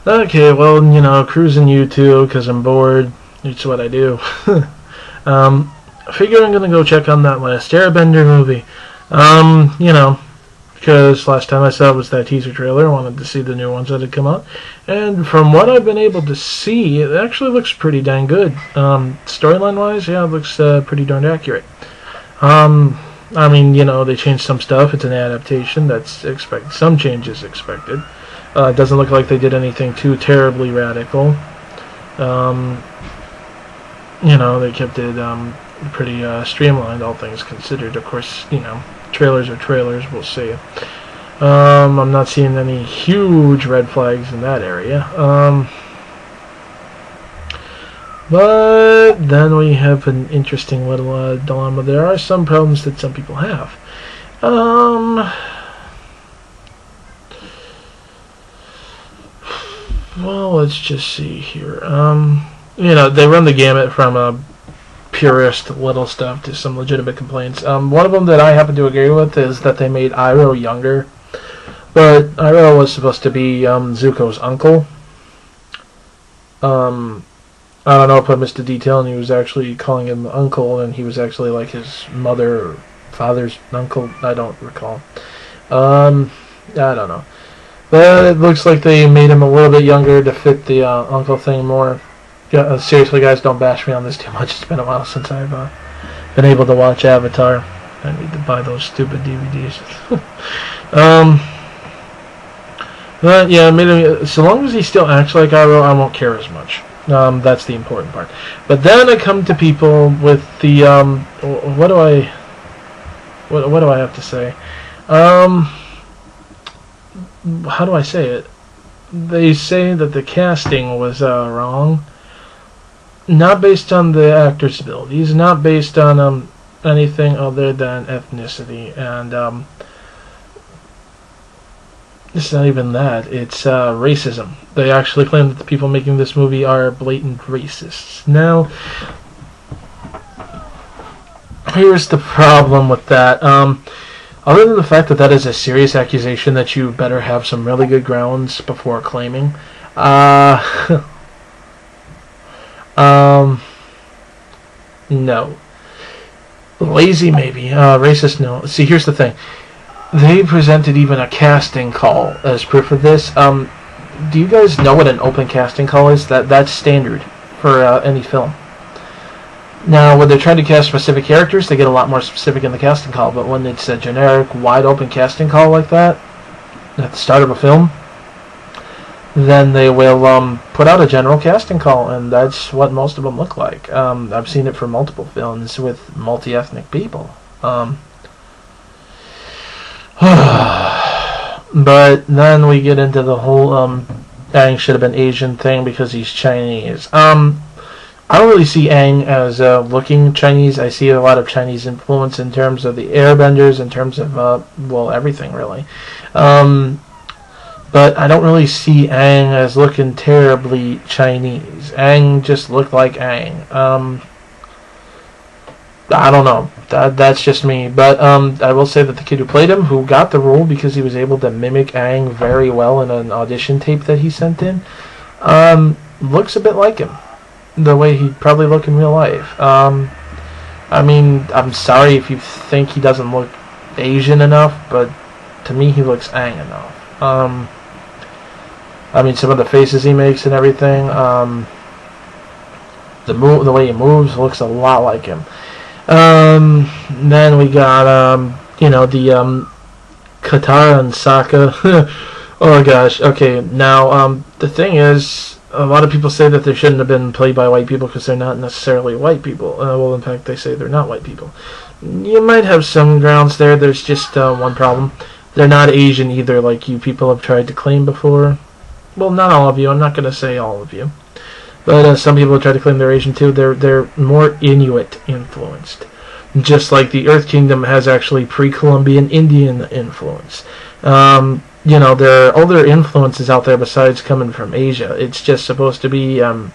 Okay, well, you know, cruising YouTube because I'm bored. It's what I do. I figure I'm gonna go check on that last Airbender movie. You know, because last time I saw it was that teaser trailer. I wanted to see the new ones that had come out. And from what I've been able to see, it actually looks pretty dang good. Storyline-wise, yeah, it looks pretty darn accurate. I mean, you know, they changed some stuff. It's an adaptation. That's expected. Some changes expected. It doesn't look like they did anything too terribly radical. You know, they kept it pretty streamlined, all things considered. Of course, you know, trailers are trailers. We'll see. I'm not seeing any huge red flags in that area. But then we have an interesting little dilemma. There are some problems that some people have. Well, let's just see here. You know, they run the gamut from purist little stuff to some legitimate complaints. One of them that I happen to agree with is that they made Iroh younger. But Iroh was supposed to be Zuko's uncle. I don't know if I missed a detail, and he was actually calling him uncle, and he was actually like his mother or father's uncle. I don't recall. I don't know. But it looks like they made him a little bit younger to fit the uncle thing more. Yeah, seriously, guys, don't bash me on this too much. It's been a while since I've been able to watch Avatar. I need to buy those stupid DVDs. But yeah, made him, so long as he still acts like Iroh, I won't care as much. That's the important part. But then I come to people with the what do I have to say? How do I say it? They say that the casting was wrong, not based on the actor's abilities, not based on anything other than ethnicity, and it's not even that. It's racism. They actually claim that the people making this movie are blatant racists. Now, here's the problem with that. Other than the fact that that is a serious accusation that you better have some really good grounds before claiming, no. Lazy, maybe. Racist, no. See, here's the thing. They presented even a casting call as proof of this. Do you guys know what an open casting call is? That's standard for any film. Now, when they're trying to cast specific characters, they get a lot more specific in the casting call. But when it's a generic, wide-open casting call like that, at the start of a film, then they will put out a general casting call, and that's what most of them look like. I've seen it for multiple films with multi-ethnic people. But then we get into the whole Aang should have been Asian thing because he's Chinese. I don't really see Aang as looking Chinese. I see a lot of Chinese influence in terms of the airbenders, in terms of, well, everything, really. But I don't really see Aang as looking terribly Chinese. Aang just looked like Aang. I don't know. That's just me. But I will say that the kid who played him, who got the role because he was able to mimic Aang very well in an audition tape that he sent in, looks a bit like him. The way he'd probably look in real life. I mean, I'm sorry if you think he doesn't look Asian enough, but to me he looks Aang enough. I mean, some of the faces he makes and everything, the way he moves looks a lot like him. Then we got, you know, the, Katara and Sokka. Oh gosh, okay, now, the thing is, a lot of people say that they shouldn't have been played by white people because they're not necessarily white people. Well, in fact, they say they're not white people. You might have some grounds there. There's just one problem. They're not Asian either, like you people have tried to claim before. Well, not all of you. I'm not going to say all of you. But some people try to claim they're Asian too. They're more Inuit influenced. Just like the Earth Kingdom has actually pre-Columbian Indian influence. You know, there are other influences out there besides coming from Asia. It's just supposed to be, you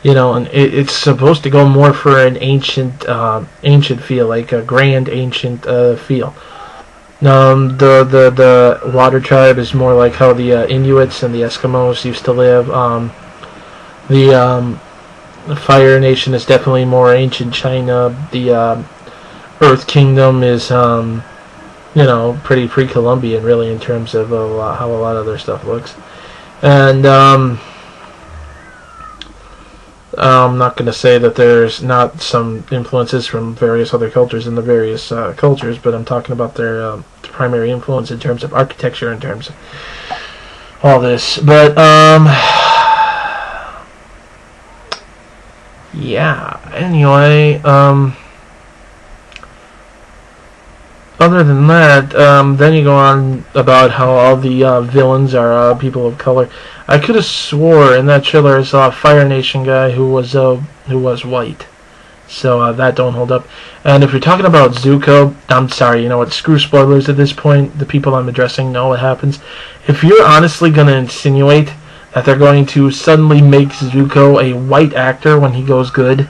know, and it's supposed to go more for an ancient feel, like a grand ancient feel. The water tribe is more like how the Inuits and the Eskimos used to live. The Fire Nation is definitely more ancient China. The Earth Kingdom is pretty pre-Columbian, really, in terms of how a lot of their stuff looks. And I'm not going to say that there's not some influences from various other cultures in the various cultures, but I'm talking about their primary influence in terms of architecture, in terms of all this. But yeah. Anyway, other than that, then you go on about how all the villains are people of color. I could have swore in that trailer I saw a Fire Nation guy who was white. So that don't hold up. And if you're talking about Zuko, I'm sorry, you know what? Screw spoilers at this point. The people I'm addressing know what happens. If you're honestly going to insinuate that they're going to suddenly make Zuko a white actor when he goes good,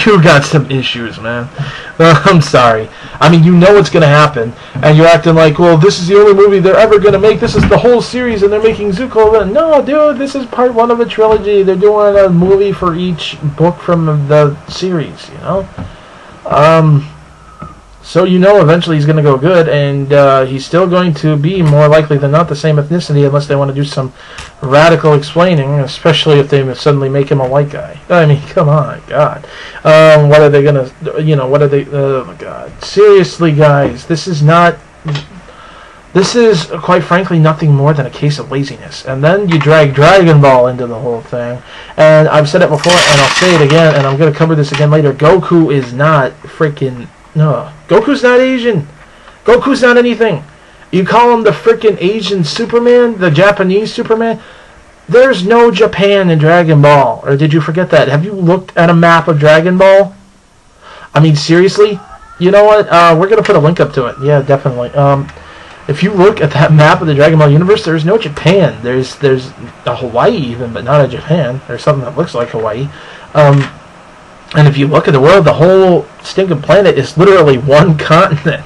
you got some issues, man. I'm sorry. I mean, you know what's going to happen, and you're acting like, well, this is the only movie they're ever going to make. This is the whole series, and they're making Zuko. No, dude, this is part one of a trilogy. They're doing a movie for each book from the series, you know? So you know eventually he's going to go good, and he's still going to be more likely than not the same ethnicity unless they want to do some radical explaining, especially if they suddenly make him a white guy. I mean, come on, God. What are they going to, what are they, oh my God. Seriously, guys, this is quite frankly nothing more than a case of laziness. And then you drag Dragon Ball into the whole thing. And I've said it before, and I'll say it again, and I'm going to cover this again later. Goku is not freaking... No, Goku's not Asian. Goku's not anything. You call him the freaking Asian Superman, the Japanese Superman. There's no Japan in Dragon Ball. Or did you forget that? Have you looked at a map of Dragon Ball? I mean, seriously? You know what? We're going to put a link up to it. Yeah, definitely. If you look at that map of the Dragon Ball universe, there's no Japan. There's a Hawaii even, but not a Japan. There's something that looks like Hawaii. And if you look at the world, the whole stinking planet is literally one continent.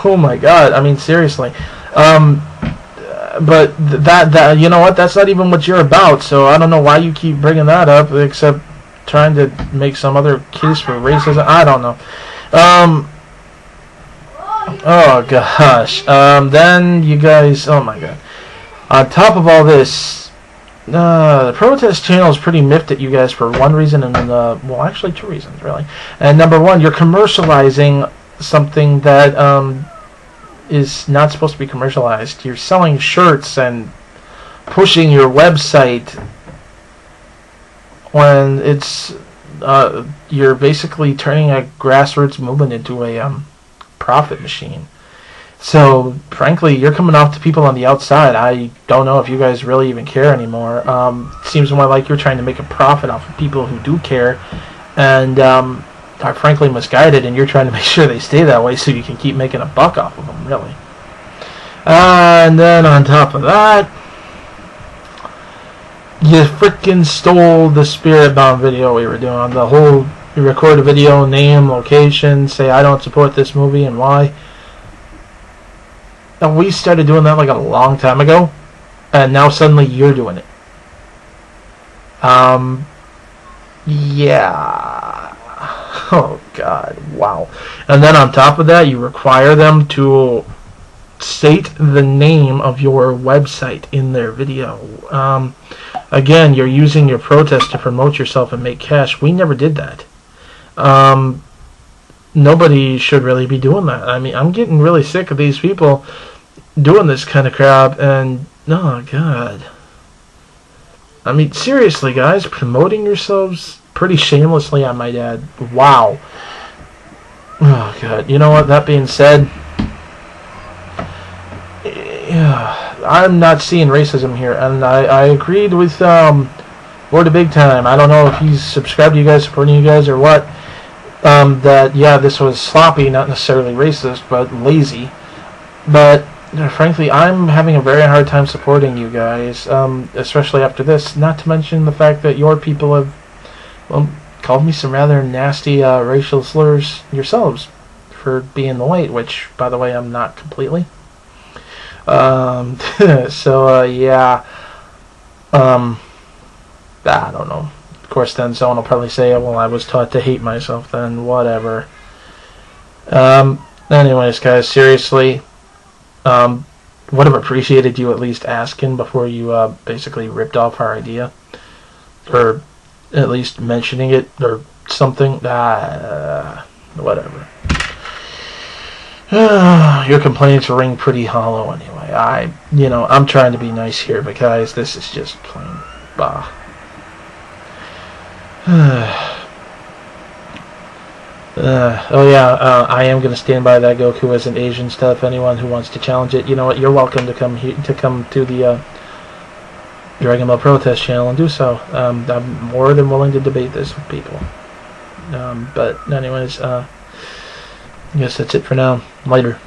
Oh my God! I mean, seriously. But that you know what? That's not even what you're about. So I don't know why you keep bringing that up, except trying to make some other case for racism. I don't know. Oh gosh. Then you guys. Oh my God. On top of all this. The protest channel is pretty miffed at you guys for one reason, and well, actually two reasons, really. And number one, you're commercializing something that is not supposed to be commercialized. You're selling shirts and pushing your website when it's you're basically turning a grassroots movement into a profit machine. So, frankly, you're coming off to people on the outside. I don't know if you guys really even care anymore. Seems more like you're trying to make a profit off of people who do care and are frankly misguided, and you're trying to make sure they stay that way so you can keep making a buck off of them, really. And then on top of that, you freaking stole the Spirit Bomb video we were doing. The whole, you record a video, name, location, say I don't support this movie and why. Now, we started doing that like a long time ago, and now suddenly you're doing it. Yeah. Oh, God. Wow. And then on top of that, you require them to state the name of your website in their video. Again, you're using your protest to promote yourself and make cash. We never did that. Nobody should really be doing that. I mean, I'm getting really sick of these people doing this kind of crap, and oh God. I mean, seriously, guys, promoting yourselves pretty shamelessly, I might add. Wow. Oh God. You know what? That being said, yeah, I'm not seeing racism here, and I agreed with Lord of Big Time. I don't know if he's subscribed to you guys, supporting you guys, or what. That yeah, this was sloppy, not necessarily racist, but lazy. But frankly, I'm having a very hard time supporting you guys, especially after this. Not to mention the fact that your people have called me some rather nasty racial slurs yourselves for being the white, which, by the way, I'm not completely. So, yeah. I don't know. Of course, then someone will probably say, well, I was taught to hate myself, then whatever. Anyways, guys, seriously, would have appreciated you at least asking before you basically ripped off our idea. Or at least mentioning it or something. Whatever. Your complaints ring pretty hollow anyway. I'm trying to be nice here, but guys, this is just plain bah. Oh yeah, I am gonna stand by that Goku as an Asian stuff. Anyone who wants to challenge it, you know what? You're welcome to come here, to come to the Dragon Ball Protest channel and do so. I'm more than willing to debate this with people. But anyways, I guess that's it for now. Later.